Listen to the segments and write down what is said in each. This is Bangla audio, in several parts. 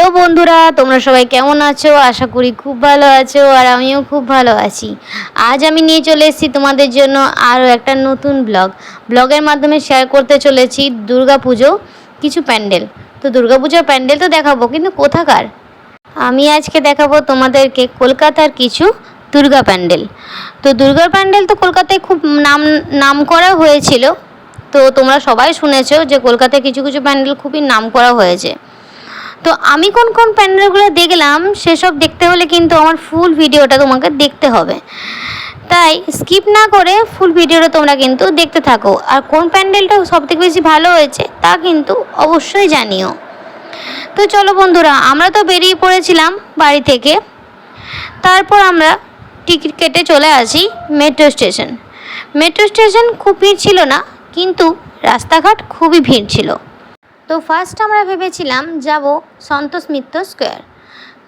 হ্যালো বন্ধুরা, তোমরা সবাই কেমন আছো? আশা করি খুব ভালো আছো, আর আমিও খুব ভালো আছি। আজ আমি নিয়ে চলে এসেছি তোমাদের জন্য আরও একটা নতুন ব্লগের মাধ্যমে শেয়ার করতে চলেছি দুর্গাপুজো কিছু প্যান্ডেল। তো দুর্গাপুজোর প্যান্ডেল তো দেখাবো, কিন্তু কোথাকার? আমি আজকে দেখাবো তোমাদেরকে কলকাতার কিছু দুর্গা প্যান্ডেল। তো দুর্গার প্যান্ডেল তো কলকাতায় খুব নাম করা হয়েছিল। তো তোমরা সবাই শুনেছো যে কলকাতায় কিছু কিছু প্যান্ডেল খুবই নাম করা হয়েছে। তো আমি কোন কোন প্যান্ডেলগুলো দেখলাম সেসব দেখতে হলে কিন্তু আমার ফুল ভিডিওটা তোমাকে দেখতে হবে, তাই স্কিপ না করে ফুল ভিডিওটা তোমরা কিন্তু দেখতে থাকো। আর কোন প্যান্ডেলটা সবথেকে বেশি ভালো হয়েছে তা কিন্তু অবশ্যই জানিও। তো চলো বন্ধুরা, আমরা তো বেরিয়ে পড়েছিলাম বাড়ি থেকে। তারপর আমরা টিকিট কেটে চলে আসি মেট্রো স্টেশন। খুব ভিড় ছিল না, কিন্তু রাস্তাঘাট খুবই ভিড় ছিল। তো ফার্স্ট আমরা ভেবেছিলাম যাব সন্তোষ মিত্র স্কোয়ার।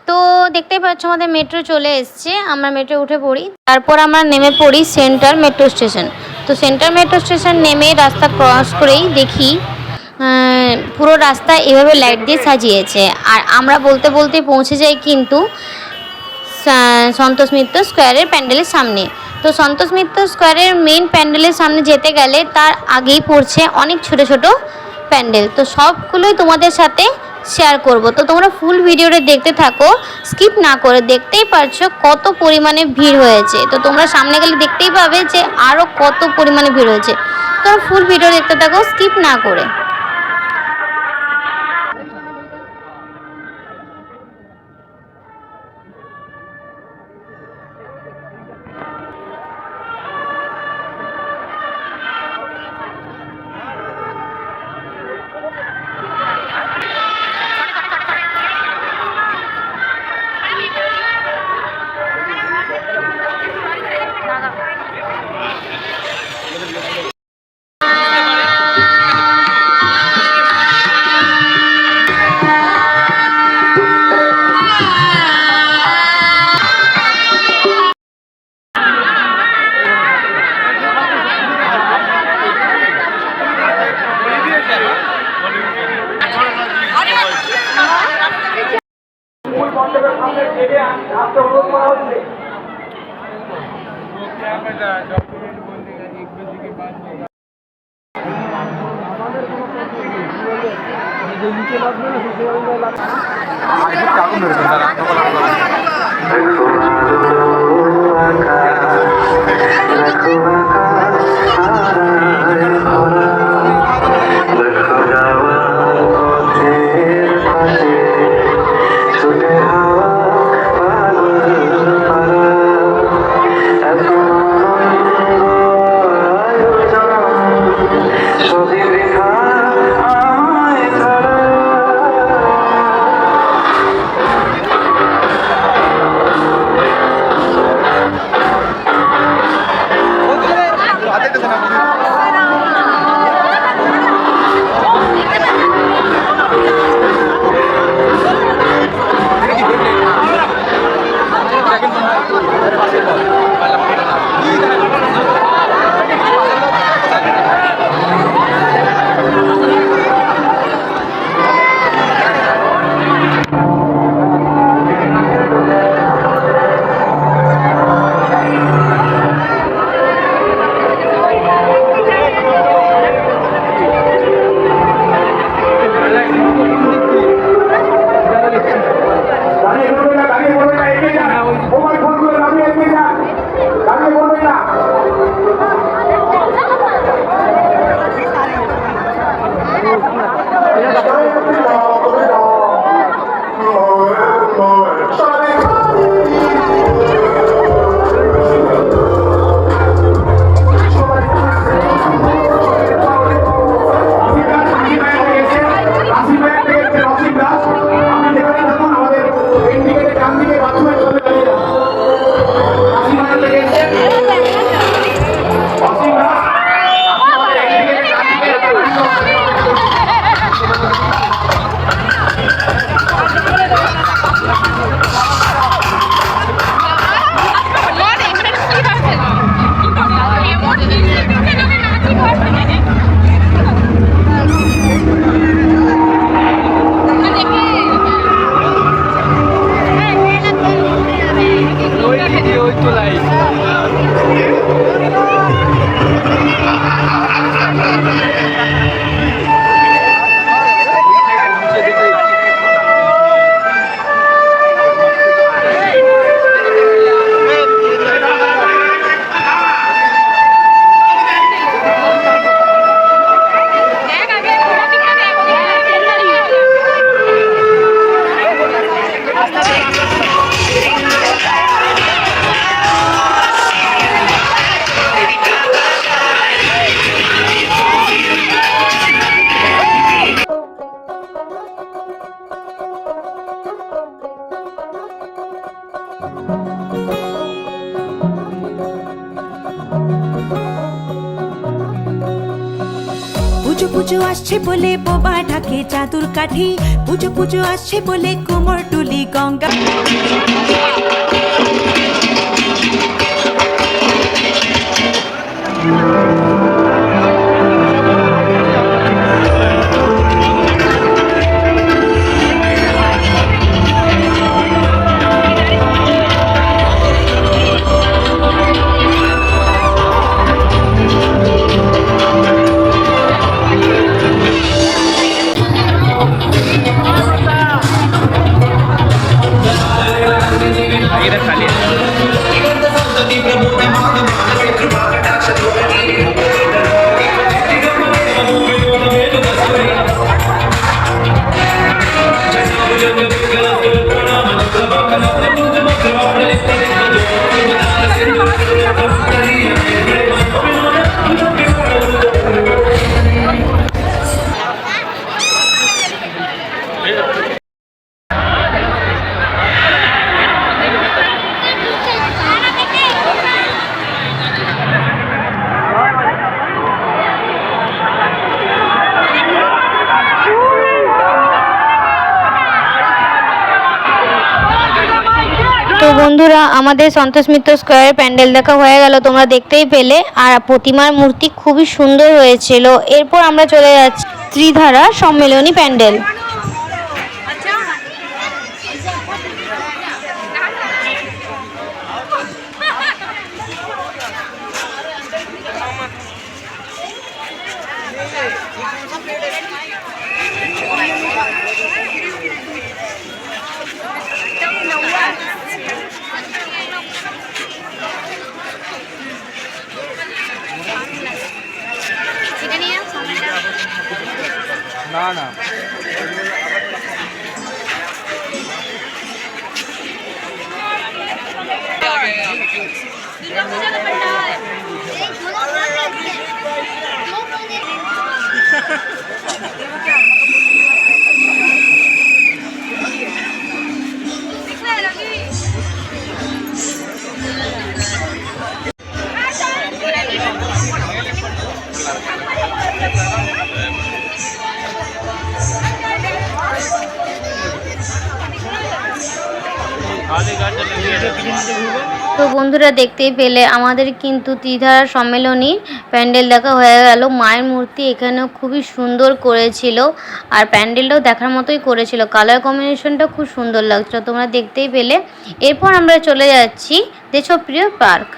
তো দেখতেই পাচ্ছ আমাদের মেট্রো চলে এসছে, আমরা মেট্রো উঠে পড়ি। তারপর আমরা নেমে পড়ি সেন্টার মেট্রো স্টেশন। তো সেন্টার মেট্রো স্টেশন নেমে রাস্তা ক্রস করেই দেখি পুরো রাস্তা এভাবে লাইট দিয়ে সাজিয়েছে। আর আমরা বলতে বলতে পৌঁছে যাই কিন্তু সন্তোষ মিত্র স্কোয়ারের প্যান্ডেলের সামনে। তো সন্তোষ মিত্র স্কোয়ারের মেন প্যান্ডেলের সামনে যেতে গেলে তার আগেই পড়ছে অনেক ছোট ছোট প্যান্ডেল। তো সবগুলোই তোমাদের সাথে শেয়ার করব। তো তোমরা ফুল ভিডিওটা দেখতে থাকো, স্কিপ না করে। দেখতেই পারছো কত পরিমাণে ভিড় হয়েছে। তো তোমরা সামনে গেলে দেখতেই পাবে যে আরও কত পরিমাণে ভিড় হয়েছে। তোমরা ফুল ভিডিও দেখতে থাকো স্কিপ না করে। পুজো আসছে বলে বোবা ঢাকে চাদুর কাঠি, পুজো পুজো আসছে বলে কোমর টুলি গঙ্গা। তো বন্ধুরা, আমাদের সন্তোষ মিত্র স্কোয়ারে প্যান্ডেল দেখা হয়ে গেল, তোমরা দেখতেই পেলে। আর প্রতিমার মূর্তি খুবই সুন্দর হয়েছিল। এরপর আমরা চলে যাচ্ছি ত্রিধারা সম্মেলনী প্যান্ডেল। না না তো বন্ধুরা, দেখতেই পেলে আমাদের কিন্তু ত্রিধারা সম্মেলনী প্যান্ডেল দেখা হয়ে গেল। মায়ের মূর্তি এখানেও খুবই সুন্দর করেছিল, আর প্যান্ডেলটাও দেখার মতোই করেছিল। কালার কম্বিনেশনটা খুব সুন্দর লাগছিল, তোমরা দেখতেই পেলে। এরপর আমরা চলে যাচ্ছি দেশপ্রিয় পার্ক।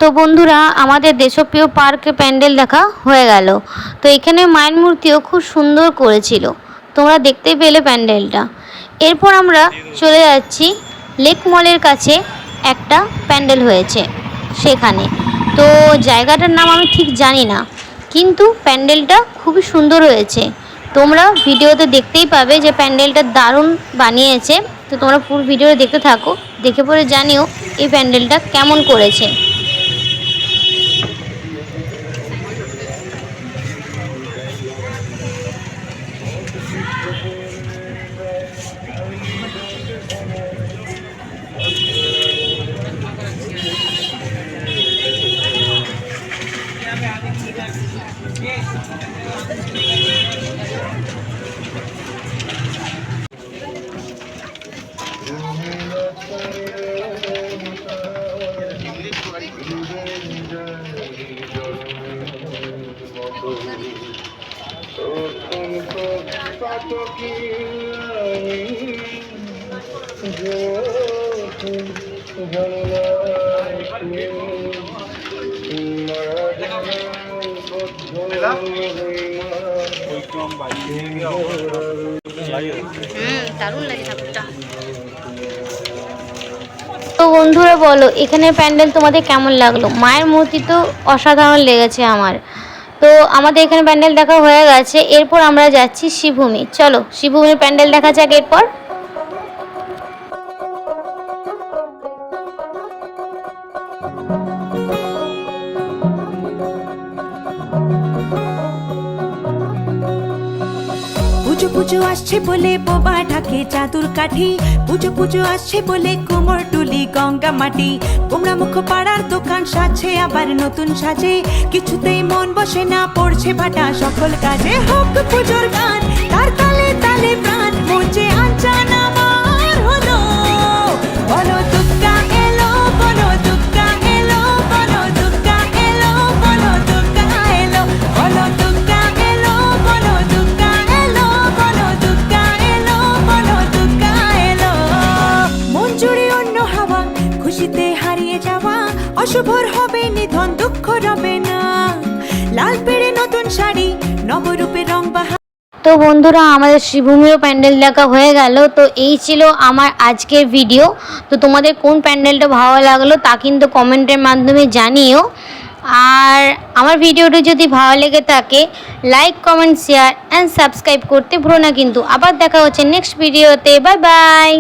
তো বন্ধুরা, আমাদের দেশপ্রিয় পার্কে প্যান্ডেল দেখা হয়ে গেল। তো এখানে মায়ের মূর্তিও খুব সুন্দর করেছিল, তোমরা দেখতেই পেলে প্যান্ডেলটা। এরপর আমরা চলে যাচ্ছি লেক মলের কাছে, একটা প্যান্ডেল হয়েছে সেখানে। তো জায়গাটার নাম আমি ঠিক জানি না, কিন্তু প্যান্ডেলটা খুবই সুন্দর হয়েছে। তোমরা ভিডিওতে দেখতেই পাবে যে প্যান্ডেলটা দারুণ বানিয়েছে। তো তোমরা পুরো ভিডিওটা দেখতে থাকো, দেখে পরে জানিও এই প্যান্ডেলটা কেমন করেছে। দারুণ লাগে ঠাকুরটা। তো বন্ধুরা বলো এখানে প্যান্ডেল তোমাদের কেমন লাগলো? মায়ের মূর্তি তো অসাধারণ লেগেছে আমার। তো আমাদের এখানে প্যান্ডেল দেখা হয়ে গেছে, এরপর আমরা যাচ্ছি শিবভূমি। চলো শিবভূমির প্যান্ডেল দেখা যাক এরপর। পুজো পুজো আসছে বলে বোবা ঢাকে চাদুর কাঠি, পুজো পুজো আসছে বলে কোমর টুলি গঙ্গা মাটি, কুমড়া মুখ পাড়ার দোকান সাজছে আবার নতুন সাজে, কিছুতেই মন বসে না পড়ছে ভাটা সকল কাজে। হোক পুজোর গান তার তালে তালে প্রাণ মঞ্চে আনচান আমার হলো, বলো দুর্গা এলো, বলো দুর্গা এলো, বলো দুর্গা এলো, বলো দুর্গা এলো, বলো দুর্গা এলো, বলো দুর্গা এলো, বলো দুর্গা এলো, বলো দুর্গা এলো। মন জুড়ে অন্য হাওয়া, খুশিতে হারিয়ে যাওয়া, অশুভর হবে নিধন দুঃখ রবে না, লাল পেড়ে নতুন শাড়ি নবরূপে রং বাহা। তো বন্ধুরা আমাদের শিবভূমিরও প্যান্ডেল দেখা হয়ে গেল। তো এই ছিল আমার আজকের ভিডিও। তো তোমাদের কোন প্যান্ডেলটা ভালো লাগলো তা কিন্তু কমেন্টের মাধ্যমে জানিও। আর আমার ভিডিওটি যদি ভালো লেগে থাকে like comment share and subscribe করতে ভুলো না কিন্তু। আবার দেখা হচ্ছে নেক্সট ভিডিওতে। Bye bye.